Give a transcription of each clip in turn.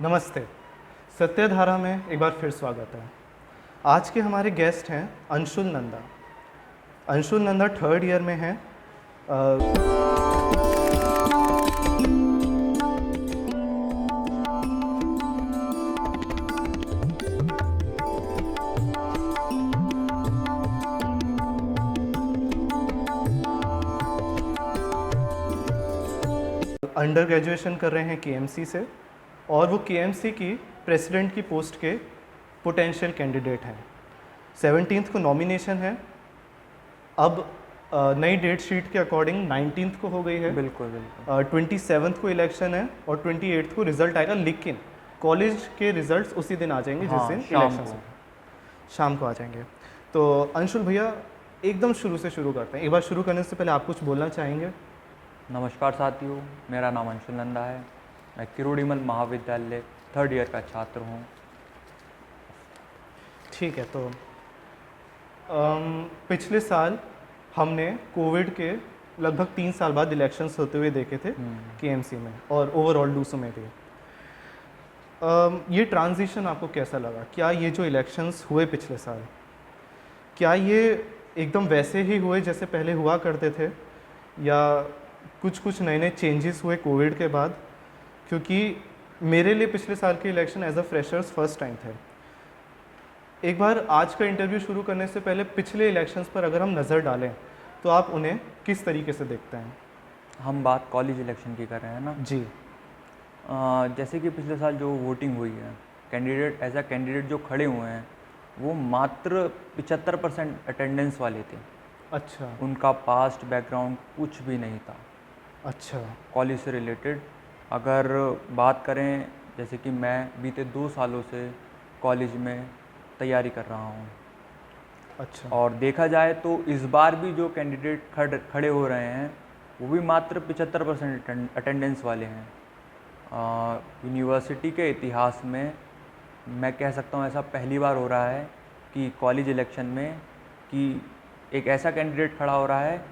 नमस्ते। सत्यधारा में एक बार फिर स्वागत है। आज के हमारे गेस्ट हैं अंशुल नंदा। अंशुल नंदा थर्ड ईयर में हैं। अंडर ग्रेजुएशन कर रहे हैं केएमसी से और वो केएमसी की प्रेसिडेंट की पोस्ट के पोटेंशियल कैंडिडेट हैं। 17th को नॉमिनेशन है। अब नई डेट शीट के अकॉर्डिंग 19th को हो गई है। बिल्कुल बिल्कुल 27th को इलेक्शन है और 28th को रिजल्ट आएगा, लेकिन कॉलेज के रिजल्ट्स उसी दिन आ जाएंगे जिस दिन इलेक्शन है, शाम को आ जाएंगे। तो अंशुल भैया, एकदम शुरू से शुरू करते हैं। एक बार शुरू करने से पहले आप कुछ बोलना चाहेंगे? नमस्कार साथियों, मेरा नाम अंशुल नंदा है। मैं किरोड़ीमल महाविद्यालय थर्ड ईयर का छात्र हूँ। ठीक है। तो पिछले साल हमने कोविड के लगभग 3 साल बाद इलेक्शंस होते हुए देखे थे केएमसी में और ओवरऑल डूसू में भी। ये ट्रांजिशन आपको कैसा लगा? क्या ये जो इलेक्शंस हुए पिछले साल, क्या ये एकदम वैसे ही हुए जैसे पहले हुआ करते थे, या कुछ नए नए चेंजेस हुए कोविड के बाद? क्योंकि मेरे लिए पिछले साल के election as a freshers first time थे। एक बार आज का इंटरव्यू शुरू करने से पहले पिछले इलेक्शंस पर अगर हम नज़र डालें तो आप उन्हें किस तरीके से देखते हैं? हम बात कॉलेज इलेक्शन की कर रहे हैं ना जी। जैसे कि पिछले साल जो वोटिंग हुई है, कैंडिडेट एज अ कैंडिडेट जो खड़े हुए हैं वो मात्र 75% अटेंडेंस वाले थे। अच्छा उनका पास्ट बैकग्राउंड कुछ भी नहीं था अच्छा कॉलेज से रिलेटेड। अगर बात करें, जैसे कि मैं बीते 2 सालों से कॉलेज में तैयारी कर रहा हूँ, अच्छा और देखा जाए तो इस बार भी जो कैंडिडेट खड़े हो रहे हैं वो भी मात्र 75% अटेंडेंस वाले हैं। यूनिवर्सिटी के इतिहास में मैं कह सकता हूँ ऐसा पहली बार हो रहा है कि कॉलेज इलेक्शन में कि एक ऐसा कैंडिडेट खड़ा हो रहा है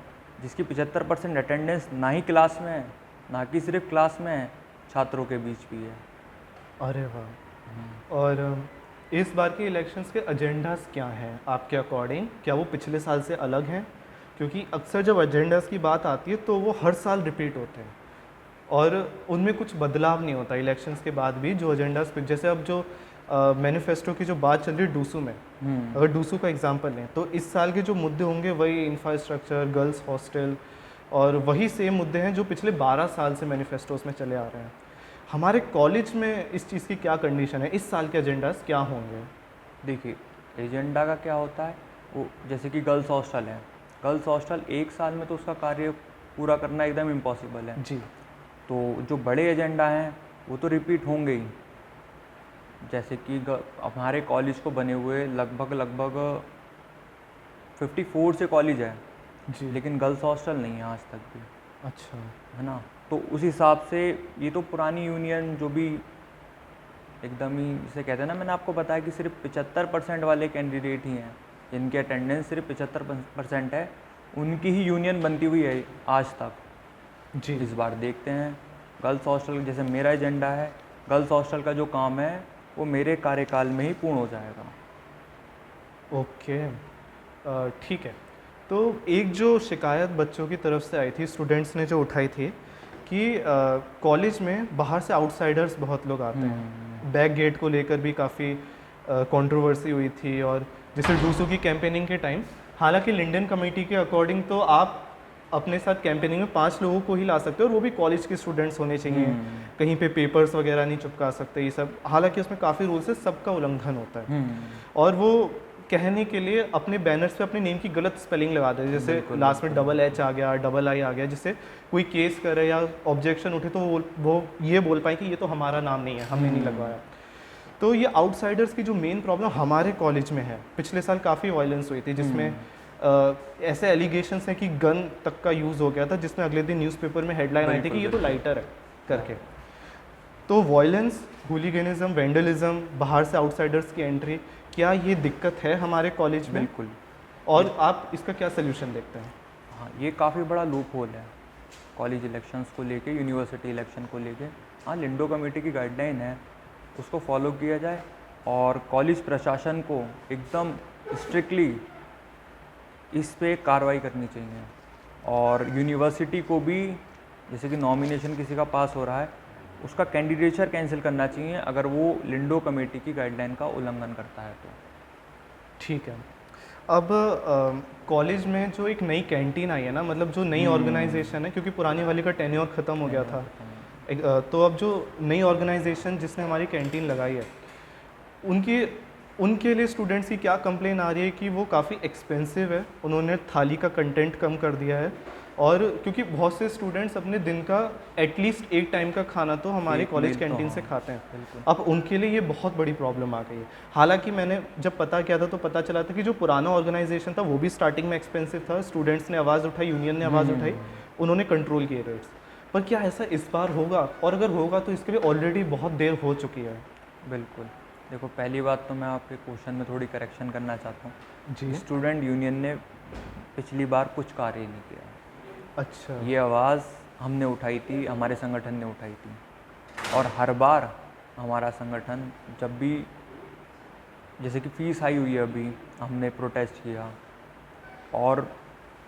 जिसकी 75% अटेंडेंस ना ही क्लास में है, ना कि सिर्फ क्लास में है, छात्रों के बीच भी है। अरे वाह। और इस बार के इलेक्शंस के एजेंडास क्या हैं आपके अकॉर्डिंग? क्या वो पिछले साल से अलग हैं? क्योंकि अक्सर जब एजेंडास की बात आती है तो वो हर साल रिपीट होते हैं और उनमें कुछ बदलाव नहीं होता इलेक्शंस के बाद भी। जो एजेंडास, जैसे अब जो मैनिफेस्टो की जो बात चल रही है डूसू में, अगर डूसू का एग्जांपल लें तो इस साल के जो मुद्दे होंगे वही इंफ्रास्ट्रक्चर, गर्ल्स हॉस्टल, और वही सेम मुद्दे हैं जो पिछले 12 साल से मैनिफेस्टोस में चले आ रहे हैं। हमारे कॉलेज में इस चीज़ की क्या कंडीशन है? इस साल के एजेंडास क्या होंगे? देखिए, एजेंडा का क्या होता है, वो जैसे कि गर्ल्स हॉस्टल है। गर्ल्स हॉस्टल 1 साल में तो उसका कार्य पूरा करना एकदम इम्पॉसिबल है। जी। तो जो बड़े एजेंडा हैं वो तो रिपीट होंगे ही। जैसे कि हमारे कॉलेज को बने हुए लगभग 54 से कॉलेज है जी। लेकिन गर्ल्स हॉस्टल नहीं है आज तक भी, अच्छा। है ना। तो उस हिसाब से ये तो पुरानी यूनियन जो भी एकदम ही जिसे कहते हैं ना, मैंने आपको बताया कि सिर्फ 75% वाले कैंडिडेट ही हैं जिनकी अटेंडेंस सिर्फ 75% है, उनकी ही यूनियन बनती हुई है आज तक। जी। इस बार देखते हैं गर्ल्स हॉस्टल, जैसे मेरा एजेंडा है, गर्ल्स हॉस्टल का जो काम है वो मेरे कार्यकाल में ही पूर्ण हो जाएगा। ओके, ठीक है। तो एक जो शिकायत बच्चों की तरफ से आई थी, स्टूडेंट्स ने जो उठाई थी कि कॉलेज में बाहर से आउटसाइडर्स बहुत लोग आते हैं। बैक गेट को लेकर भी काफ़ी कंट्रोवर्सी हुई थी। और जैसे डूसू की कैंपेनिंग के टाइम, हालांकि लिंडन कमेटी के अकॉर्डिंग तो आप अपने साथ कैंपेनिंग में 5 लोगों को ही ला सकते हो और वो भी कॉलेज के स्टूडेंट्स होने चाहिए। कहीं पे पेपर्स वगैरह नहीं चिपका सकते, ये सब। हालांकि उसमें काफ़ी रूल्स है, सबका उल्लंघन होता है। और वो कहने के लिए अपने बैनर्स पे अपने नेम की गलत स्पेलिंग लगा देते, जैसे लास्ट में डबल एच आ गया, डबल आई आ गया, जिससे कोई केस करे या ऑब्जेक्शन उठे तो वो ये बोल पाए कि ये तो हमारा नाम नहीं है, हमने नहीं लगवाया। तो ये आउटसाइडर्स की जो मेन प्रॉब्लम हमारे कॉलेज में है, पिछले साल काफ़ी वायलेंस हुई थी जिसमें ऐसे एलिगेशंस हैं कि गन तक का यूज़ हो गया था, जिसमें अगले दिन न्यूज़पेपर में हेडलाइन आई थी कि ये तो लाइटर है करके। तो वायलेंस, हुलिगनिज्म, वेंडलिज्म, बाहर से आउटसाइडर्स की एंट्री, क्या ये दिक्कत है हमारे कॉलेज में? बिल्कुल। और आप इसका क्या सलूशन देखते हैं? हाँ, ये काफ़ी बड़ा लूप होल है कॉलेज इलेक्शंस को लेके, यूनिवर्सिटी इलेक्शन को लेके। हाँ, लिंडो कमेटी की गाइडलाइन है उसको फॉलो किया जाए और कॉलेज प्रशासन को एकदम स्ट्रिक्टली इस पे कार्रवाई करनी चाहिए। और यूनिवर्सिटी को भी, जैसे कि नॉमिनेशन किसी का पास हो रहा है, उसका कैंडिडेचर कैंसिल करना चाहिए अगर वो लिंडो कमेटी की गाइडलाइन का उल्लंघन करता है तो। ठीक है। अब कॉलेज में जो एक नई कैंटीन आई है ना, मतलब जो नई ऑर्गेनाइजेशन है, क्योंकि पुरानी वाली का टेन्योर ख़त्म हो गया था। तो अब जो नई ऑर्गेनाइजेशन जिसने हमारी कैंटीन लगाई है, उनकी उनके लिए स्टूडेंट्स की क्या कंप्लेन आ रही है कि वो काफ़ी एक्सपेंसिव है, उन्होंने थाली का कंटेंट कम कर दिया है। और क्योंकि बहुत से स्टूडेंट्स अपने दिन का एटलीस्ट एक टाइम का खाना तो हमारे एक कॉलेज मील तो कैंटीन से हाँ, खाते हैं। बिल्कुल। अब उनके लिए ये बहुत बड़ी प्रॉब्लम आ गई है। हालांकि मैंने जब पता किया था तो पता चला था कि जो पुराना ऑर्गेनाइजेशन था वो भी स्टार्टिंग में एक्सपेंसिव था, स्टूडेंट्स ने आवाज़ उठाई, यूनियन ने आवाज़ उठाई, उन्होंने कंट्रोल किए रेट्स। पर क्या ऐसा इस बार होगा? और अगर होगा तो इसके लिए ऑलरेडी बहुत देर हो चुकी है। बिल्कुल। देखो, पहली बात तो मैं आपके क्वेश्चन में थोड़ी करेक्शन करना चाहता हूँ। जी। स्टूडेंट यूनियन ने पिछली बार कुछ कार्य नहीं किया। अच्छा। ये आवाज़ हमने उठाई थी, हमारे संगठन ने उठाई थी। और हर बार हमारा संगठन जब भी, जैसे कि फ़ीस हाई हुई है अभी, हमने प्रोटेस्ट किया। और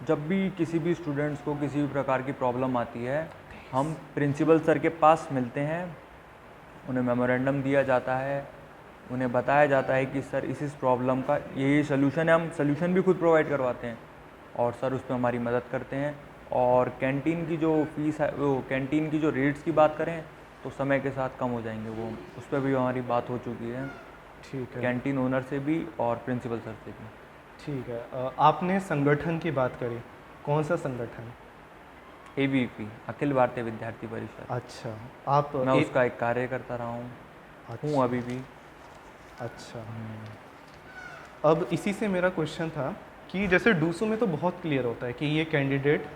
जब भी किसी भी स्टूडेंट्स को किसी भी प्रकार की प्रॉब्लम आती है, हम प्रिंसिपल सर के पास मिलते हैं, उन्हें मेमोरेंडम दिया जाता है, उन्हें बताया जाता है कि सर इस प्रॉब्लम का ये सलूशन है। हम सलूशन भी खुद प्रोवाइड करवाते हैं और सर उस पर हमारी मदद करते हैं। और कैंटीन की जो फ़ीस है, वो कैंटीन की जो रेट्स की बात करें तो समय के साथ कम हो जाएंगे, वो उस पर भी हमारी बात हो चुकी है, ठीक है। कैंटीन ओनर से भी और प्रिंसिपल सर से भी। ठीक है। आपने संगठन की बात करी, कौन सा संगठन? ABVP, अखिल भारतीय विद्यार्थी परिषद। अच्छा। आप मैं उसका एक कार्यकर्ता रहा हूँ अच्छा। अभी भी। अच्छा। अब इसी से मेरा क्वेश्चन था कि जैसे डूसू में तो बहुत क्लियर होता है कि ये कैंडिडेट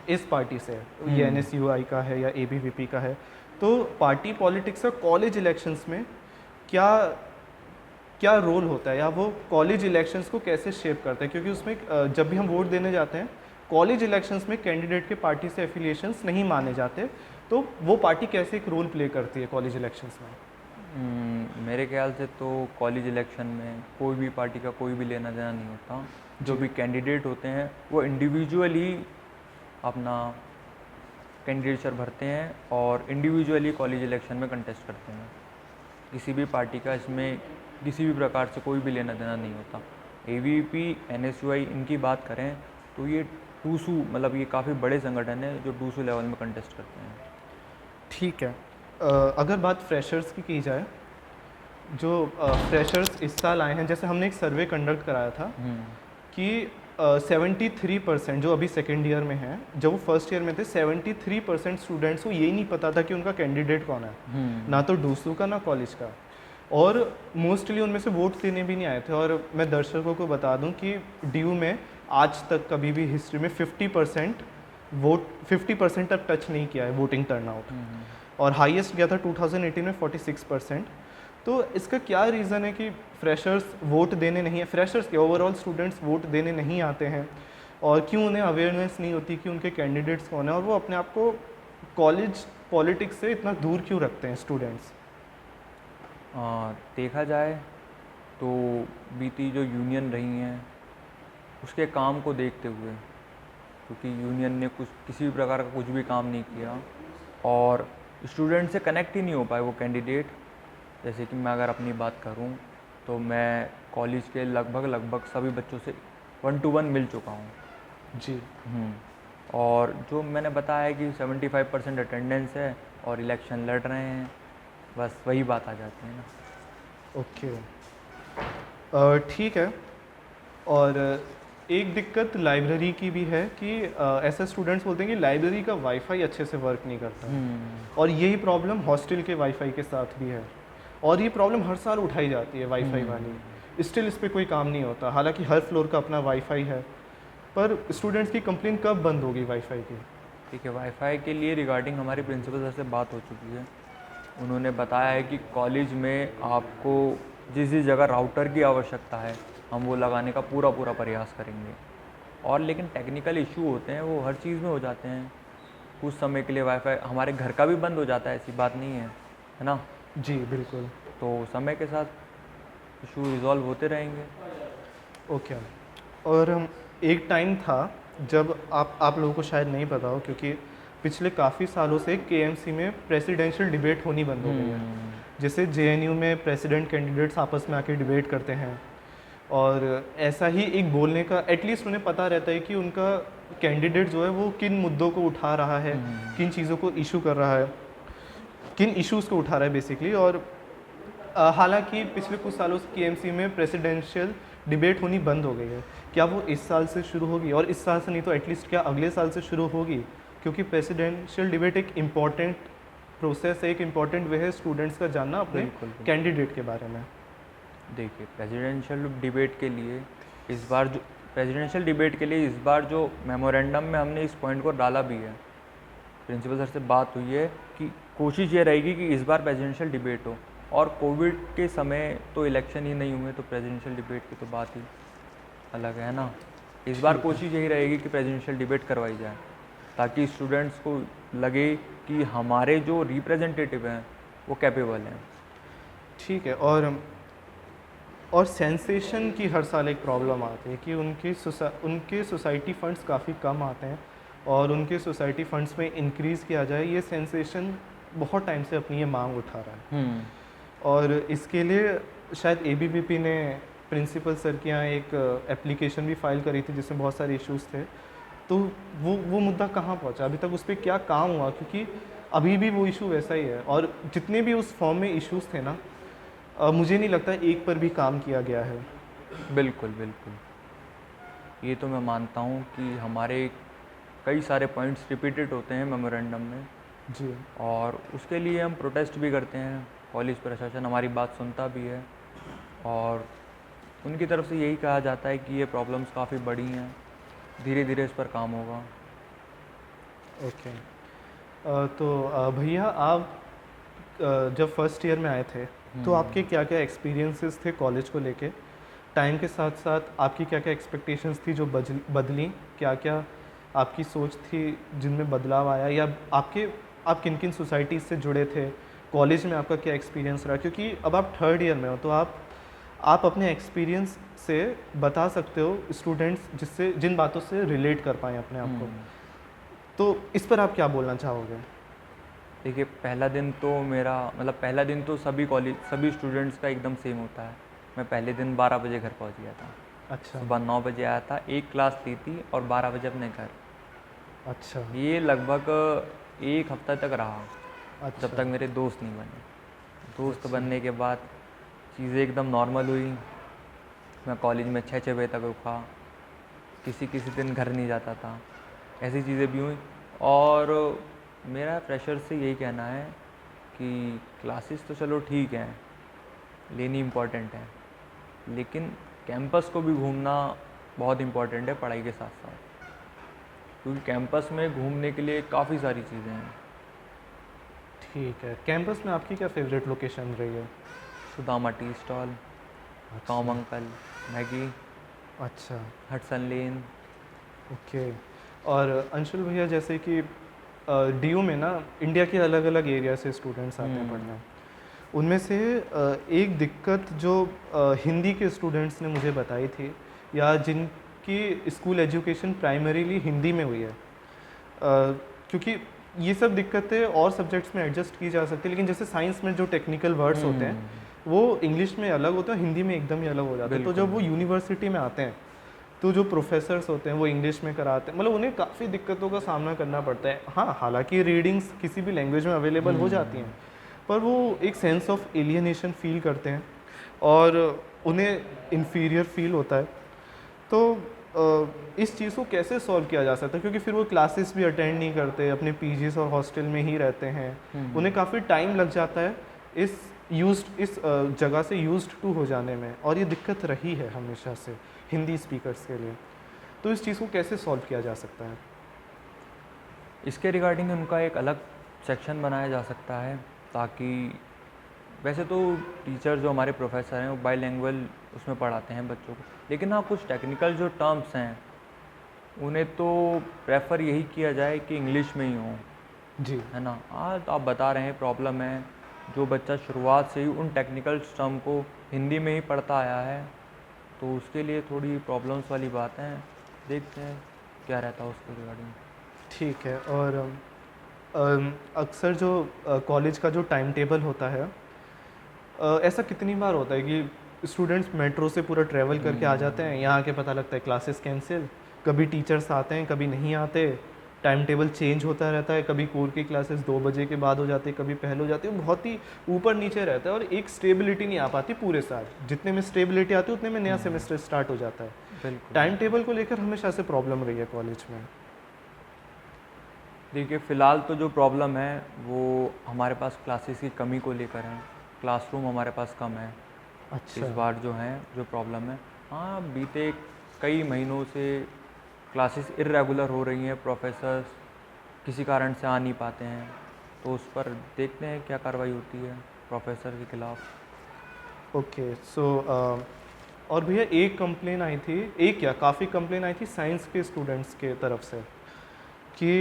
इस पार्टी से है, ये NSUI का है या ABVP का है। तो पार्टी पॉलिटिक्स का कॉलेज इलेक्शंस में क्या क्या रोल होता है, या वो कॉलेज इलेक्शंस को कैसे शेप करता है? क्योंकि उसमें जब भी हम वोट देने जाते हैं कॉलेज इलेक्शंस में कैंडिडेट के पार्टी से एफिलिएशंस नहीं माने जाते, तो वो पार्टी कैसे एक रोल प्ले करती है कॉलेज इलेक्शंस में? मेरे ख्याल से तो कॉलेज इलेक्शन में कोई भी पार्टी का कोई भी लेना देना नहीं होता। जो भी कैंडिडेट होते हैं वो इंडिविजुअली अपना कैंडिडेचर भरते हैं और इंडिविजुअली कॉलेज इलेक्शन में कंटेस्ट करते हैं। किसी भी पार्टी का इसमें किसी भी प्रकार से कोई भी लेना देना नहीं होता। ABVP, NSUI इनकी बात करें तो ये टूसू, मतलब ये काफ़ी बड़े संगठन है जो टूसू लेवल में कंटेस्ट करते हैं। ठीक है। अगर बात फ्रेशर्स की जाए, जो फ्रेशर्स इस साल आए हैं, जैसे हमने एक सर्वे कंडक्ट कराया था कि 73% जो अभी सेकेंड ईयर में हैं, जब वो फर्स्ट ईयर में थे 73% स्टूडेंट्स को यही नहीं पता था कि उनका कैंडिडेट कौन है, ना तो डूसू का ना कॉलेज का। और मोस्टली उनमें से वोट देने भी नहीं आए थे। और मैं दर्शकों को बता दूं कि ड्यू में आज तक कभी भी हिस्ट्री में 50% तक टच नहीं किया है वोटिंग टर्नआउट। और हाईएस्ट गया था 2018 में 46%। तो इसका क्या रीज़न है कि फ्रेशर्स वोट देने नहीं है, फ्रेशर्स के ओवरऑल स्टूडेंट्स वोट देने नहीं आते हैं? और क्यों उन्हें अवेयरनेस नहीं होती कि उनके कैंडिडेट्स कौन है, और वो अपने आप को कॉलेज पॉलिटिक्स से इतना दूर क्यों रखते हैं स्टूडेंट्स? देखा जाए तो बीती जो यूनियन रही हैं उसके काम को देखते हुए, क्योंकि यूनियन ने किसी भी प्रकार का कुछ भी काम नहीं किया और स्टूडेंट से कनेक्ट ही नहीं हो पाए वो कैंडिडेट। जैसे कि मैं अगर अपनी बात करूं तो मैं कॉलेज के लगभग सभी बच्चों से 1 to 1 मिल चुका हूं। जी। और जो मैंने बताया है कि 75% अटेंडेंस है और इलेक्शन लड़ रहे हैं, बस वही बात आ जाती है ना। ओके। ठीक है। और एक दिक्कत लाइब्रेरी की भी है कि ऐसे स्टूडेंट्स बोलते हैं कि लाइब्रेरी का वाईफाई अच्छे से वर्क नहीं करता है। और यही प्रॉब्लम हॉस्टल के वाईफाई के साथ भी है, और ये प्रॉब्लम हर साल उठाई जाती है वाईफाई वाली। स्टिल इस पर कोई काम नहीं होता, हालांकि हर फ्लोर का अपना वाईफाई है। पर स्टूडेंट्स की कंप्लेन कब बंद होगी वाईफाई की? ठीक है, वाईफाई के लिए रिगार्डिंग हमारी प्रिंसिपल सर से बात हो चुकी है। उन्होंने बताया है कि कॉलेज में आपको जिस जिस जगह राउटर की आवश्यकता है हम वो लगाने का पूरा प्रयास करेंगे। और लेकिन टेक्निकल इशू होते हैं, वो हर चीज़ में हो जाते हैं। कुछ समय के लिए वाईफाई हमारे घर का भी बंद हो जाता है, ऐसी बात नहीं है, है ना। जी, बिल्कुल। तो समय के साथ इशू रिज़ॉल्व होते रहेंगे। ओके। और एक टाइम था जब आप लोगों को शायद नहीं पता हो, क्योंकि पिछले काफ़ी सालों से केएमसी में प्रेसिडेंशियल डिबेट होनी बंद हो गई है। जैसे जेएनयू में प्रेसिडेंट कैंडिडेट्स आपस में आके डिबेट करते हैं, और ऐसा ही एक बोलने का एटलीस्ट उन्हें पता रहता है कि उनका कैंडिडेट जो है वो किन मुद्दों को उठा रहा है, किन चीज़ों को इशू कर रहा है, किन इश्यूज़ को उठा रहा है बेसिकली। और हालांकि पिछले कुछ सालों से केएमसी में प्रेसिडेंशियल डिबेट होनी बंद हो गई है। क्या वो इस साल से शुरू होगी, और इस साल से नहीं तो एटलीस्ट क्या अगले साल से शुरू होगी? क्योंकि प्रेसिडेंशियल डिबेट एक इम्पॉर्टेंट प्रोसेस है, एक इम्पॉर्टेंट वे है स्टूडेंट्स का जानना अपने बिल्कुल, बिल्कुल। कैंडिडेट के बारे में। देखिए, प्रेसिडेंशियल डिबेट के लिए इस बार जो मेमोरेंडम में हमने इस पॉइंट को डाला भी है, प्रिंसिपल सर से बात हुई है कि कोशिश ये रहेगी कि इस बार प्रेसिडेंशियल डिबेट हो। और कोविड के समय तो इलेक्शन ही नहीं हुए, तो प्रेसिडेंशियल डिबेट की तो बात ही अलग है ना। इस बार कोशिश यही रहेगी कि प्रेसिडेंशियल डिबेट करवाई जाए, ताकि स्टूडेंट्स को लगे कि हमारे जो रिप्रेजेंटेटिव हैं वो कैपेबल हैं। ठीक है। और सेंसेशन की हर साल एक प्रॉब्लम आती है कि उनके सोसाइटी फंड्स काफ़ी कम आते हैं, और उनके सोसाइटी फंड्स में इंक्रीज़ किया जाए, ये सेंसेशन बहुत टाइम से अपनी ये मांग उठा रहा है। और इसके लिए शायद एबीवीपी ने प्रिंसिपल सर के यहाँ एक एप्लीकेशन भी फाइल करी थी जिसमें बहुत सारे इश्यूज़ थे। तो वो मुद्दा कहाँ पहुँचा, अभी तक उस पर क्या काम हुआ? क्योंकि अभी भी वो इशू वैसा ही है, और जितने भी उस फॉर्म में इश्यूज़ थे ना, मुझे नहीं लगता एक पर भी काम किया गया है। बिल्कुल, बिल्कुल। ये तो मैं मानता हूँ कि हमारे कई सारे पॉइंट्स रिपीटेड होते हैं मेमोरेंडम में, जी। और उसके लिए हम प्रोटेस्ट भी करते हैं। कॉलेज प्रशासन हमारी बात सुनता भी है, और उनकी तरफ से यही कहा जाता है कि ये प्रॉब्लम्स काफ़ी बड़ी हैं, धीरे धीरे इस पर काम होगा। ओके। तो भैया, आप जब फर्स्ट ईयर में आए थे तो आपके क्या क्या एक्सपीरियंसेस थे कॉलेज को लेके? टाइम के साथ साथ आपकी क्या क्या एक्सपेक्टेशंस थी जो बदली? क्या क्या आपकी सोच थी जिनमें बदलाव आया, या आप किन किन सोसाइटीज़ से जुड़े थे? कॉलेज में आपका क्या एक्सपीरियंस रहा? क्योंकि अब आप थर्ड ईयर में हो, तो आप अपने एक्सपीरियंस से बता सकते हो स्टूडेंट्स जिन बातों से रिलेट कर पाएँ अपने आप को। तो इस पर आप क्या बोलना चाहोगे? देखिए, पहला दिन तो सभी स्टूडेंट्स का एकदम सेम होता है। मैं पहले दिन 12 बजे घर पहुंच गया था। अच्छा। सुबह 9 बजे आया था, एक क्लास ली थी, और 12 बजे अपने घर। अच्छा। ये लगभग एक हफ्ता तक रहा, अच्छा। जब तक मेरे दोस्त नहीं बने। दोस्त अच्छा। बनने के बाद चीज़ें एकदम नॉर्मल हुई। मैं कॉलेज में 6 बजे तक रुका, किसी किसी दिन घर नहीं जाता था, ऐसी चीज़ें भी हुई। और मेरा फ्रेशर से यही कहना है कि क्लासेस तो चलो ठीक हैं, लेनी इम्पॉर्टेंट है, लेकिन कैंपस को भी घूमना बहुत इम्पॉर्टेंट है पढ़ाई के साथ साथ, क्योंकि कैंपस में घूमने के लिए काफ़ी सारी चीज़ें हैं। ठीक है। कैंपस में आपकी क्या फेवरेट लोकेशन रही है? Sudama tea stall, Tom uncle, Maggi, अच्छा। हडसन लेन। ओके। और अंशुल भैया, जैसे कि डीयू में ना इंडिया के अलग अलग एरिया से स्टूडेंट्स आते हैं पढ़ने। उनमें से एक दिक्कत जो हिंदी के स्टूडेंट्स ने मुझे बताई थी, या जिनकी स्कूल एजुकेशन प्राइमरीली हिंदी में हुई है, क्योंकि ये सब दिक्कतें और सब्जेक्ट्स में एडजस्ट की जा सकती है, लेकिन जैसे साइंस में जो टेक्निकल वर्ड्स होते हैं वो इंग्लिश में अलग होते हैं, हिंदी में एकदम ही अलग हो जाते हैं। तो जब वो यूनिवर्सिटी में आते हैं तो जो प्रोफेसर्स होते हैं वो इंग्लिश में कराते हैं, मतलब उन्हें काफ़ी दिक्कतों का सामना करना पड़ता है। हाँ, हालांकि रीडिंग्स किसी भी लैंग्वेज में अवेलेबल हो जाती हैं, पर वो एक सेंस ऑफ एलियनेशन फील करते हैं और उन्हें इन्फीरियर फील होता है। तो इस चीज़ को कैसे सॉल्व किया जा सकता है? क्योंकि फिर वो क्लासेस भी अटेंड नहीं करते, अपने पीजीज और हॉस्टल में ही रहते हैं। उन्हें काफ़ी टाइम लग जाता है इस जगह से यूज्ड टू हो जाने में, और ये दिक्कत रही है हमेशा से हिंदी स्पीकर्स के लिए। तो इस चीज़ को कैसे सॉल्व किया जा सकता है? इसके रिगार्डिंग उनका एक अलग सेक्शन बनाया जा सकता है, ताकि वैसे तो टीचर जो हमारे प्रोफेसर हैं वो बाईलैंग्वेज उसमें पढ़ाते हैं बच्चों को, लेकिन हाँ, कुछ टेक्निकल जो टर्म्स हैं उन्हें तो प्रेफर यही किया जाए कि इंग्लिश में ही हो, जी। है ना। हाँ, तो आप बता रहे हैं प्रॉब्लम है, जो बच्चा शुरुआत से ही उन टेक्निकल टर्म को हिंदी में ही पढ़ता आया है, तो उसके लिए थोड़ी प्रॉब्लम्स वाली बात है। देखते हैं क्या रहता है उसके रिगार्डिंग। ठीक है। और अक्सर जो कॉलेज का जो टाइम टेबल होता है, ऐसा कितनी बार होता है कि स्टूडेंट्स मेट्रो से पूरा ट्रैवल करके आ जाते हैं, यहाँ आके पता लगता है क्लासेस कैंसिल, कभी टीचर्स आते हैं कभी नहीं आते, टाइम टेबल चेंज होता रहता है, कभी कोर की क्लासेस 2 बजे के बाद हो जाती है, कभी पहले हो जाती है, बहुत ही ऊपर नीचे रहता है और एक स्टेबिलिटी नहीं आ पाती पूरे साल। जितने में स्टेबिलिटी आती है उतने में नया सेमेस्टर स्टार्ट हो जाता है। बिल्कुल। टाइम टेबल को लेकर हमेशा से प्रॉब्लम रही है कॉलेज में। देखिए, फ़िलहाल तो जो प्रॉब्लम है वो हमारे पास क्लासेस की कमी को लेकर है। क्लासरूम हमारे पास कम है अच्छा। इस बार जो है, जो प्रॉब्लम है। हाँ, बीते कई महीनों से क्लासेस इर्रेगुलर हो रही हैं, प्रोफेसर्स किसी कारण से आ नहीं पाते हैं, तो उस पर देखते हैं क्या कार्रवाई होती है प्रोफेसर के खिलाफ। ओके। सो और भैया एक कंप्लेन आई थी, एक क्या काफ़ी कंप्लेन आई थी साइंस के स्टूडेंट्स के तरफ से कि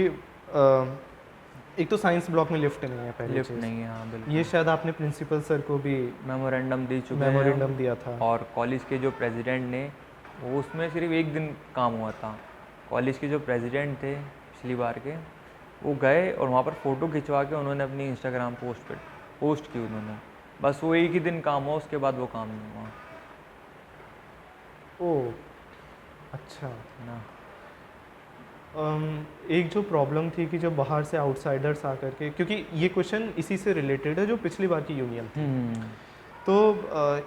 एक तो साइंस ब्लॉक में लिफ्ट नहीं है पहली लिफ्ट चीज़। नहीं है, हाँ ये बिल्कुल। शायद आपने प्रिंसिपल सर को भी मेमोरेंडम दे चुके हैं हम, मेमोरेंडम दिया था। और कॉलेज के जो प्रेसिडेंट ने, वो उसमें सिर्फ एक दिन काम हुआ था। कॉलेज के जो प्रेसिडेंट थे पिछली बार के, वो गए और वहाँ पर फ़ोटो खिंचवा के उन्होंने अपनी इंस्टाग्राम पोस्ट पे पोस्ट की उन्होंने। बस वो एक ही दिन काम हुआ, उसके बाद वो काम नहीं हुआ, ओह, अच्छा। है ना। एक जो प्रॉब्लम थी कि जब बाहर से आउटसाइडर्स आकर के, क्योंकि ये क्वेश्चन इसी से रिलेटेड है जो पिछली बार की यूनियन थी। तो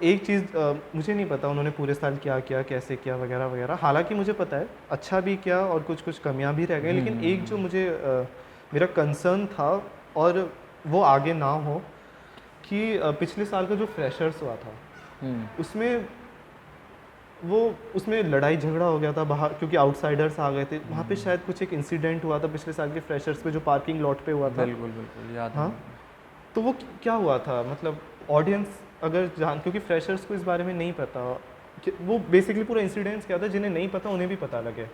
एक चीज़ मुझे नहीं पता उन्होंने पूरे साल क्या किया, कैसे किया, वगैरह वगैरह। हालांकि मुझे पता है अच्छा भी किया और कुछ कुछ कमियां भी रह गई, लेकिन एक जो मुझे मेरा कंसर्न था, और वो आगे ना हो, कि पिछले साल का जो फ्रेशर्स हुआ था उसमें उसमें लड़ाई झगड़ा हो गया था बाहर, क्योंकि आउटसाइडर्स आ गए थे वहाँ पे। शायद कुछ एक इंसिडेंट हुआ था पिछले साल के फ्रेशर्स पे जो पार्किंग लॉट पे हुआ था। बिल्कुल बिल्कुल याद है हाँ, मुझे। तो वो क्या हुआ था, मतलब ऑडियंस अगर जान, क्योंकि फ्रेशर्स को इस बारे में नहीं पता कि वो बेसिकली पूरा इंसिडेंट्स क्या था, जिन्हें नहीं पता उन्हें भी पता लगे।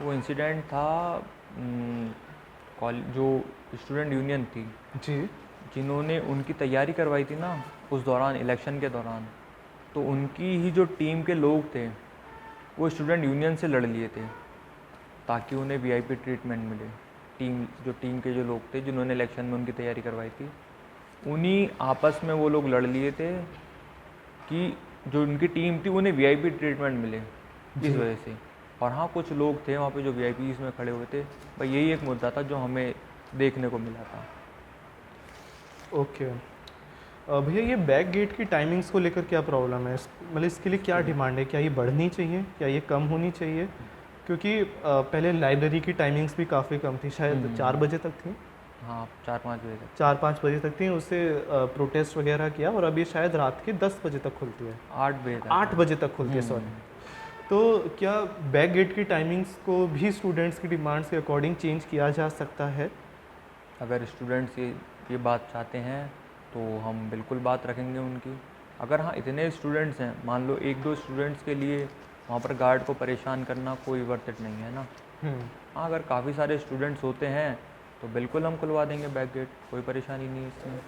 वो इंसिडेंट था, कॉलेज जो स्टूडेंट यूनियन थी, जी। जिन्होंने उनकी तैयारी करवाई थी ना उस दौरान, इलेक्शन के दौरान, तो उनकी ही जो टीम के लोग थे वो स्टूडेंट यूनियन से लड़ लिए थे ताकि उन्हें वीआईपी ट्रीटमेंट मिले। टीम के जो लोग थे जिन्होंने इलेक्शन में उनकी तैयारी करवाई थी, उन्हीं आपस में वो लोग लड़ लिए थे कि जो उनकी टीम थी उन्हें वीआईपी ट्रीटमेंट मिले इस जी। वजह से। और हाँ, कुछ लोग थे वहाँ पे जो वीआईपीज़ में खड़े हुए थे। भाई यही एक मुद्दा था जो हमें देखने को मिला था। ओके। भैया ये बैक गेट की टाइमिंग्स को लेकर क्या प्रॉब्लम है, मतलब इसके लिए क्या डिमांड है, क्या ये बढ़नी चाहिए, क्या ये कम होनी चाहिए? क्योंकि पहले लाइब्रेरी की टाइमिंग्स भी काफ़ी कम थी, शायद 4 बजे तक थी, हाँ, 4-5 बजे तक। 4-5 बजे तक थी, उससे प्रोटेस्ट वगैरह किया, और अभी शायद रात के 10 बजे तक खुलती है, 8 बजे तक। 8 बजे तक खुलती है, सॉरी। तो क्या बैक गेट की टाइमिंग्स को भी स्टूडेंट्स की डिमांड्स के अकॉर्डिंग चेंज किया जा सकता है? अगर स्टूडेंट्स ये बात चाहते हैं तो हम बिल्कुल बात रखेंगे उनकी। अगर हाँ, इतने स्टूडेंट्स हैं, मान लो 1-2 स्टूडेंट्स के लिए वहाँ पर गार्ड को परेशान करना कोई वर्थ इट नहीं है ना। हाँ, अगर काफ़ी सारे स्टूडेंट्स होते हैं तो बिल्कुल हम खुलवा देंगे बैक गेट, कोई परेशानी नहीं है इसमें।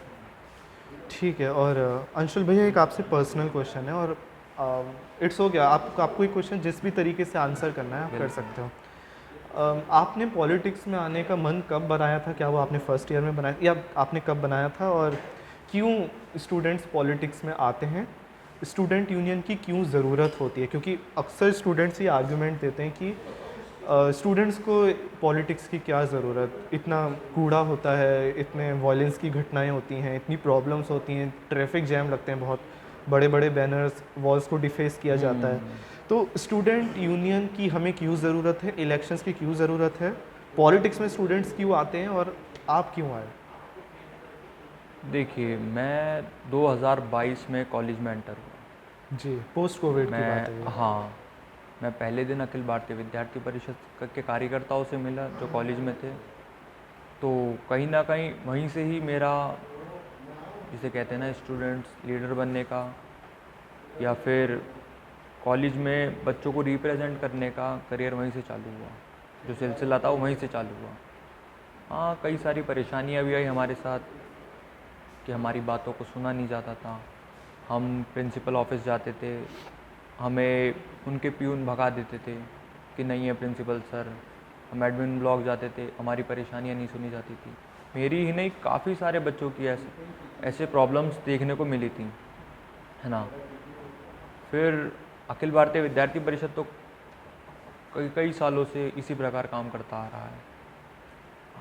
ठीक है। और अंशुल भैया, एक आपसे पर्सनल क्वेश्चन है, और इट्स हो गया, आपको एक क्वेश्चन जिस भी तरीके से आंसर करना है आप कर बिल्कुल। सकते हो। आपने पॉलिटिक्स में आने का मन कब बनाया था? क्या वो आपने फर्स्ट ईयर में बनाया, या आपने कब बनाया था? और क्यों स्टूडेंट्स पॉलिटिक्स में आते हैं? स्टूडेंट यूनियन की क्यों ज़रूरत होती है? क्योंकि अक्सर स्टूडेंट्स ये आर्ग्यूमेंट देते हैं कि स्टूडेंट्स को पॉलिटिक्स की क्या ज़रूरत, इतना कूड़ा होता है, इतने वॉयलेंस की घटनाएं होती हैं, इतनी प्रॉब्लम्स होती हैं, ट्रैफिक जैम लगते हैं, बहुत बड़े बड़े बैनर्स, वॉल्स को डिफेस किया जाता है। तो स्टूडेंट यूनियन की हमें क्यों ज़रूरत है? इलेक्शंस की क्यों ज़रूरत है? पॉलिटिक्स में स्टूडेंट्स क्यों आते हैं, और आप क्यों आए? देखिए, मैं 2022 में कॉलेज में एंटर हुआ। जी, पोस्ट कोविड की बात है ये। हाँ, मैं पहले दिन अखिल भारतीय विद्यार्थी परिषद के कार्यकर्ताओं से मिला जो कॉलेज में थे। तो कहीं ना कहीं वहीं से ही मेरा, जिसे कहते हैं ना, स्टूडेंट्स लीडर बनने का, या फिर कॉलेज में बच्चों को रिप्रेजेंट करने का करियर वहीं से चालू हुआ। जो सिलसिला था वो वहीं से चालू हुआ। हाँ, कई सारी परेशानियाँ भी आई हमारे साथ कि हमारी बातों को सुना नहीं जाता था। हम प्रिंसिपल ऑफिस जाते थे, हमें उनके प्यून भगा देते थे कि नहीं है प्रिंसिपल सर। हम एडमिन ब्लॉक जाते थे, हमारी परेशानियाँ नहीं सुनी जाती थी। मेरी ही नहीं, काफ़ी सारे बच्चों की ऐसे प्रॉब्लम्स देखने को मिली थी, है ना। फिर अखिल भारतीय विद्यार्थी परिषद तो कई कई सालों से इसी प्रकार काम करता आ रहा है।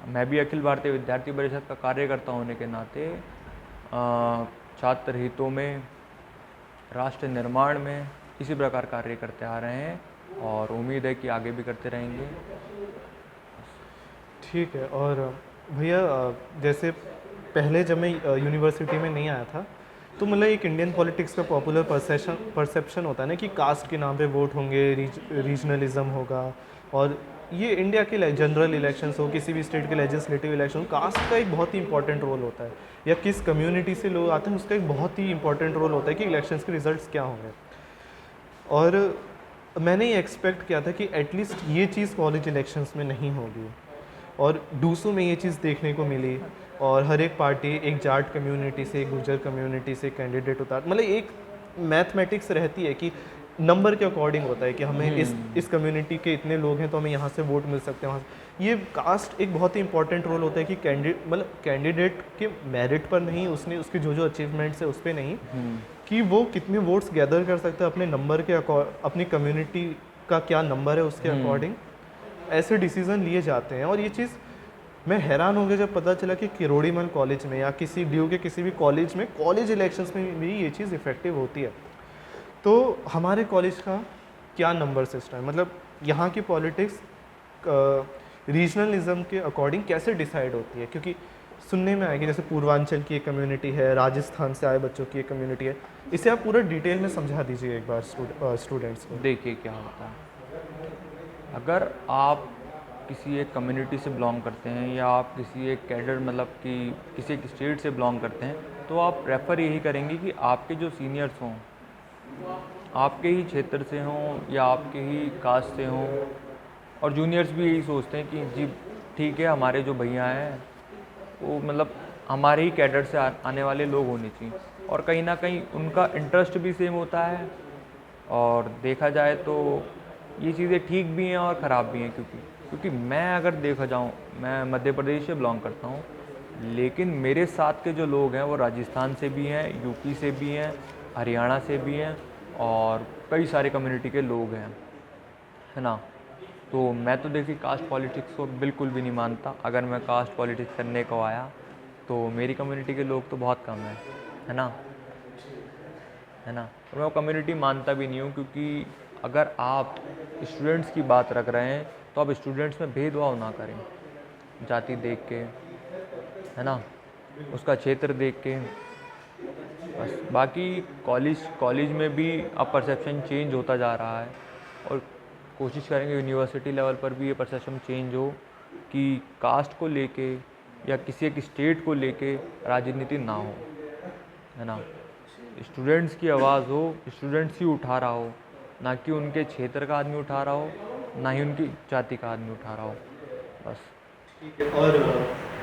मैं भी अखिल भारतीय विद्यार्थी परिषद का कार्यकर्ता होने के नाते छात्र हितों में, राष्ट्र निर्माण में इसी प्रकार कार्य करते आ रहे हैं और उम्मीद है कि आगे भी करते रहेंगे। ठीक है। और भैया जैसे पहले जब मैं यूनिवर्सिटी में नहीं आया था, तो मतलब एक इंडियन पॉलिटिक्स का पॉपुलर परसेप्शन होता है ना कि कास्ट के नाम पे वोट होंगे, रीजनलिज्म होगा, और ये इंडिया के जनरल इलेक्शंस हो, किसी भी स्टेट के लेजिस्लेटिव इलेक्शन हो, कास्ट का एक बहुत ही इंपॉर्टेंट रोल होता है, या किस कम्युनिटी से लोग आते हैं उसका एक बहुत ही इंपॉर्टेंट रोल होता है कि इलेक्शंस के रिजल्ट्स क्या होंगे। और मैंने ये एक्सपेक्ट किया था कि एटलीस्ट ये चीज़ कॉलेज इलेक्शंस में नहीं होगी, और डूसू में ये चीज़ देखने को मिली। और हर एक पार्टी एक जाट कम्युनिटी से, एक गुजर कम्युनिटी से कैंडिडेट उतार, मतलब एक मैथमेटिक्स रहती है कि नंबर के अकॉर्डिंग होता है कि हमें इस कम्युनिटी के इतने लोग हैं तो हमें यहाँ से वोट मिल सकते हैं, वहाँ से। ये कास्ट एक बहुत ही इंपॉर्टेंट रोल होता है कि कैंडिडेट के मेरिट पर नहीं, उसने उसके जो अचीवमेंट्स है उस पर नहीं, कि वो कितने वोट्स गैदर कर सकते हैं अपने नंबर के अपनी कम्युनिटी का क्या नंबर है उसके अकॉर्डिंग ऐसे डिसीज़न लिए जाते हैं। और ये चीज़ मैं हैरान हो गया जब पता चला कि किरोड़ीमल कॉलेज में या किसी ड्यू के किसी भी कॉलेज में, कॉलेज इलेक्शंस में भी ये चीज़ इफेक्टिव होती है। तो हमारे कॉलेज का क्या नंबर सिस्टम है, मतलब यहाँ की पॉलिटिक्स रीजनलिज्म के अकॉर्डिंग कैसे डिसाइड होती है? क्योंकि सुनने में आएगी जैसे पूर्वांचल की एक कम्युनिटी है, राजस्थान से आए बच्चों की एक कम्युनिटी है, इसे आप पूरा डिटेल में समझा दीजिए एक बार स्टूडेंट्स को। देखिए क्या होता है, अगर आप किसी एक कम्युनिटी से बिलोंग करते हैं या आप किसी एक कैडर मतलब कि किसी एक स्टेट से बिलोंग करते हैं, तो आप प्रेफर यही करेंगे कि आपके जो सीनियर्स हों आपके ही क्षेत्र से हों या आपके ही कास्ट से हों, और जूनियर्स भी यही सोचते हैं कि जी ठीक है, हमारे जो भैया हैं वो मतलब हमारे ही कैडर से आने वाले लोग होने चाहिए। और कहीं ना कहीं उनका इंटरेस्ट भी सेम होता है, और देखा जाए तो ये चीज़ें ठीक भी हैं और ख़राब भी हैं, क्योंकि मैं अगर देखा जाऊँ, मैं मध्य प्रदेश से बिलोंग करता हूँ, लेकिन मेरे साथ के जो लोग हैं वो राजस्थान से भी हैं, यूपी से भी हैं, हरियाणा से भी हैं, और कई सारे कम्युनिटी के लोग हैं, है ना। तो मैं तो देखिए कास्ट पॉलिटिक्स को बिल्कुल भी नहीं मानता। अगर मैं कास्ट पॉलिटिक्स करने को आया तो मेरी कम्युनिटी के लोग तो बहुत कम हैं, है ना, है ना। तो मैं वो कम्युनिटी मानता भी नहीं हूँ, क्योंकि अगर आप स्टूडेंट्स की बात रख रहे हैं तो आप स्टूडेंट्स में भेदभाव ना करें, जाति देख के, है ना, उसका क्षेत्र देख के। बस बाकी कॉलेज में भी अब परसेप्शन चेंज होता जा रहा है, और कोशिश करेंगे यूनिवर्सिटी लेवल पर भी ये परसेप्शन चेंज हो कि कास्ट को लेके या किसी एक स्टेट को लेके राजनीति ना हो, है ना। स्टूडेंट्स की आवाज़ हो, स्टूडेंट्स ही उठा रहा हो, ना कि उनके क्षेत्र का आदमी उठा रहा हो, ना ही उनकी जाति का आदमी उठा रहा हो, बस। ठीक है। और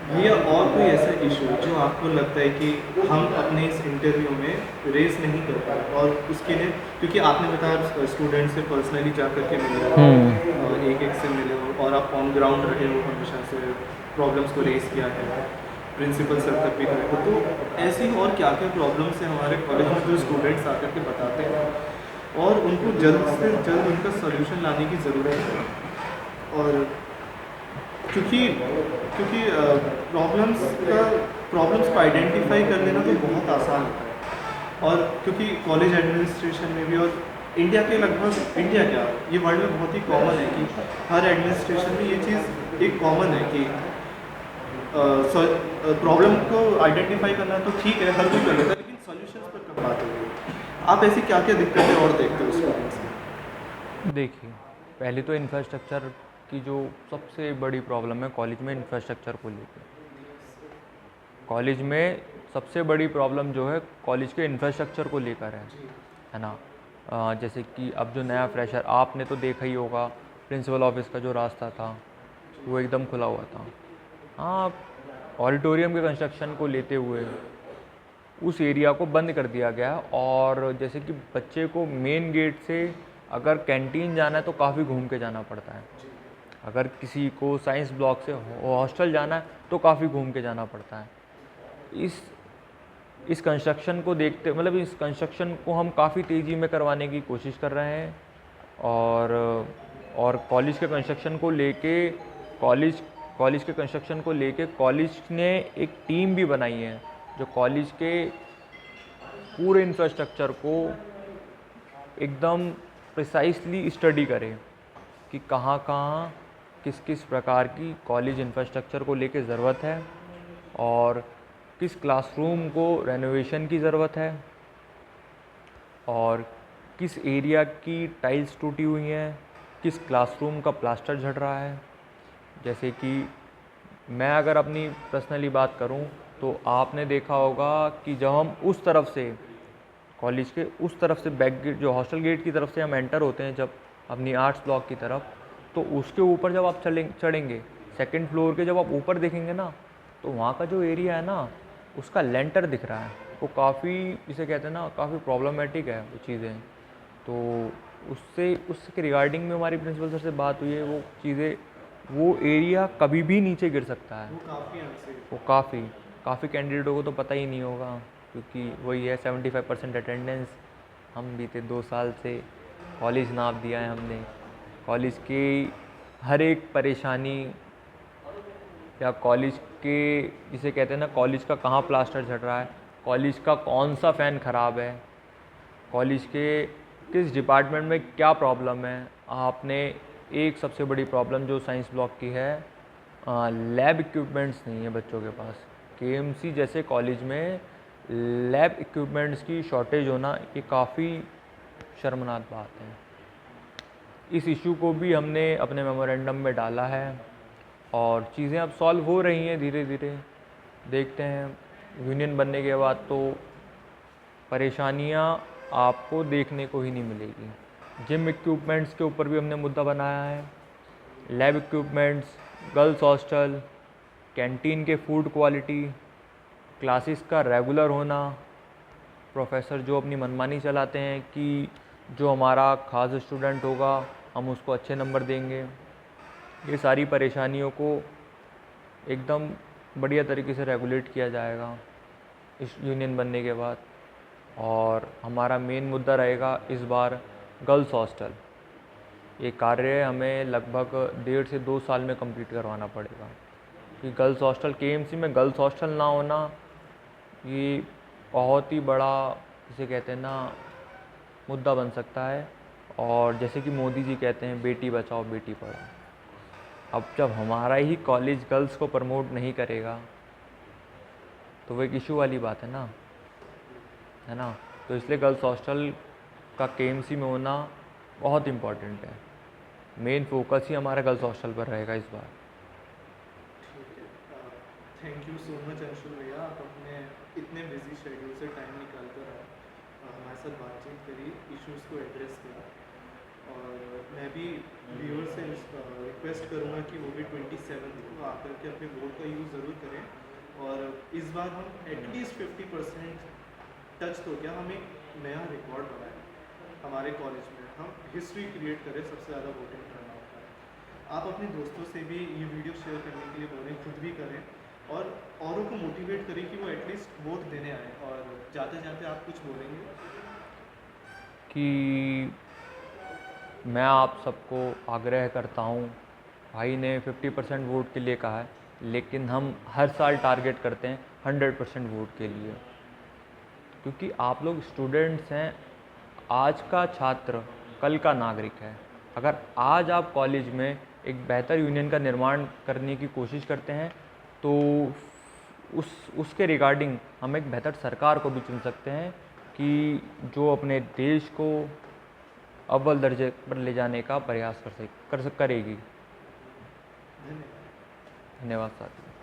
भैया और कोई ऐसा इशू जो आपको लगता है कि हम अपने इस इंटरव्यू में रेस नहीं कर पाए, और उसके लिए, क्योंकि आपने बताया स्टूडेंट से पर्सनली जा कर के मिले हो, एक से मिले हो, और आप ऑन ग्राउंड रहे हो, हमेशा से प्रॉब्लम्स को रेस किया है, प्रिंसिपल सर तक भी गए हो, तो ऐसी और क्या क्या प्रॉब्लम्स हैं हमारे कॉलेज में जो स्टूडेंट्स आकर के बताते हैं, और उनको जल्द से जल्द उनका सोल्यूशन लाने की ज़रूरत है। और क्योंकि क्योंकि प्रॉब्लम्स को आइडेंटिफाई कर लेना तो बहुत आसान होता है, और क्योंकि कॉलेज एडमिनिस्ट्रेशन में भी, और इंडिया क्या, ये वर्ल्ड में बहुत ही कॉमन है कि हर एडमिनिस्ट्रेशन में ये चीज़ एक कॉमन है कि प्रॉब्लम को आइडेंटिफाई करना तो ठीक है, हर कोई कर लेता है, लेकिन सॉल्यूशंस पर कब बात होगी? आप ऐसी क्या क्या दिक्कतें और देखते हो स्टूडेंट्स में? देखिए, पहले तो इंफ्रास्ट्रक्चर की जो सबसे बड़ी प्रॉब्लम है कॉलेज में, इंफ्रास्ट्रक्चर को लेकर। कॉलेज में सबसे बड़ी प्रॉब्लम जो है कॉलेज के इंफ्रास्ट्रक्चर को लेकर है ना। जैसे कि अब जो नया फ्रेशर, आपने तो देखा ही होगा, प्रिंसिपल ऑफिस का जो रास्ता था वो एकदम खुला हुआ था। हाँ, ऑडिटोरियम के कंस्ट्रक्शन को लेते हुए उस एरिया को बंद कर दिया गया। और जैसे कि बच्चे को मेन गेट से अगर कैंटीन जाना है तो काफ़ी घूम के जाना पड़ता है, अगर किसी को साइंस ब्लॉक से हॉस्टल जाना है तो काफ़ी घूम के जाना पड़ता है। इस कंस्ट्रक्शन को देखते, मतलब इस कंस्ट्रक्शन को हम काफ़ी तेज़ी में करवाने की कोशिश कर रहे हैं। और कॉलेज के कंस्ट्रक्शन को लेके कॉलेज ने एक टीम भी बनाई है जो कॉलेज के पूरे इंफ्रास्ट्रक्चर को एकदम प्रिसाइसली स्टडी करे कि कहाँ कहाँ किस किस प्रकार की कॉलेज इंफ्रास्ट्रक्चर को लेके ज़रूरत है और किस क्लासरूम को रेनोवेशन की ज़रूरत है और किस एरिया की टाइल्स टूटी हुई हैं, किस क्लासरूम का प्लास्टर झड़ रहा है। जैसे कि मैं अगर अपनी पर्सनली बात करूं तो आपने देखा होगा कि जब हम उस तरफ से कॉलेज के उस तरफ से बैक गेट, जो हॉस्टल गेट की तरफ से हम एंटर होते हैं जब अपनी आर्ट्स ब्लॉक की तरफ, तो उसके ऊपर जब आप चढ़ेंगे सेकंड फ्लोर के, जब आप ऊपर देखेंगे ना तो वहाँ का जो एरिया है ना उसका लेंटर दिख रहा है, वो काफ़ी, जिसे कहते हैं ना, काफ़ी प्रॉब्लमेटिक है वो चीज़ें। तो उसके रिगार्डिंग में हमारी प्रिंसिपल सर से बात हुई है। वो चीज़ें, वो एरिया कभी भी नीचे गिर सकता है। वो काफ़ी कैंडिडेटों को तो पता ही नहीं होगा, क्योंकि वही है 75% अटेंडेंस। हम बीते 2 साल से कॉलेज नाप दिया है हमने। कॉलेज की हर एक परेशानी या कॉलेज के, जिसे कहते हैं ना, कॉलेज का कहाँ प्लास्टर झड़ रहा है, कॉलेज का कौन सा फ़ैन ख़राब है, कॉलेज के किस डिपार्टमेंट में क्या प्रॉब्लम है। आपने एक सबसे बड़ी प्रॉब्लम जो साइंस ब्लॉक की है, लैब इक्विपमेंट्स नहीं है बच्चों के पास। केएमसी जैसे कॉलेज में लैब इक्विपमेंट्स की शॉर्टेज होना ये काफ़ी शर्मनाक बात है। इस इशू को भी हमने अपने मेमोरेंडम में डाला है और चीज़ें अब सॉल्व हो रही हैं धीरे धीरे। देखते हैं यूनियन बनने के बाद तो परेशानियां आपको देखने को ही नहीं मिलेगी। जिम इक्विपमेंट्स के ऊपर भी हमने मुद्दा बनाया है, lab equipments, girls hostel, canteen के फूड क्वालिटी, क्लासेस का रेगुलर होना, प्रोफेसर जो अपनी मनमानी चलाते हैं कि जो हमारा खास स्टूडेंट होगा हम उसको अच्छे नंबर देंगे। ये सारी परेशानियों को एकदम बढ़िया तरीके से रेगुलेट किया जाएगा इस यूनियन बनने के बाद। और हमारा मेन मुद्दा रहेगा इस बार गर्ल्स हॉस्टल। ये कार्य हमें लगभग 1.5 से 2 साल में कंप्लीट करवाना पड़ेगा, कि गर्ल्स हॉस्टल, केएमसी में गर्ल्स हॉस्टल ना होना ये बहुत ही बड़ा, जिसे कहते हैं ना, मुद्दा बन सकता है। और जैसे कि मोदी जी कहते हैं बेटी बचाओ बेटी पढ़ाओ, अब जब हमारा ही कॉलेज गर्ल्स को प्रमोट नहीं करेगा तो वो एक इशू वाली बात है ना, है ना। तो इसलिए गर्ल्स हॉस्टल का केएमसी में होना बहुत इम्पॉर्टेंट है। मेन फोकस ही हमारा गर्ल्स हॉस्टल पर रहेगा इस बार। Thank you so much Anshul भैया, आप अपने इतने बिजी शेड्यूल से टाइम निकाल कर हमारे साथ बातचीत करी, इश्यूज़ को एड्रेस किया। और मैं भी व्यूअर से रिक्वेस्ट करूँगा कि वो भी 27 को आकर के अपने वोट का यूज़ ज़रूर करें। और इस बार हम एटलीस्ट 50% टच तो क्या, हम एक नया रिकॉर्ड बनाएं हमारे कॉलेज में, हम हिस्ट्री क्रिएट करें, सबसे ज़्यादा वोटिंग करना होता है। आप अपने दोस्तों से भी ये वीडियो शेयर करने के लिए बोलें, खुद भी करें और औरों को मोटिवेट करें कि वो एटलीस्ट वोट देने आए। और जाते जाते आप कुछ बोलेंगे? कि मैं आप सबको आग्रह करता हूँ, भाई ने 50% वोट के लिए कहा है, लेकिन हम हर साल टारगेट करते हैं 100% वोट के लिए, क्योंकि आप लोग स्टूडेंट्स हैं, आज का छात्र कल का नागरिक है। अगर आज आप कॉलेज में एक बेहतर यूनियन का निर्माण करने की कोशिश करते हैं तो उसके रिगार्डिंग हम एक बेहतर सरकार को भी चुन सकते हैं कि जो अपने देश को अव्वल दर्जे पर ले जाने का प्रयास करेगी। धन्यवाद साथियों।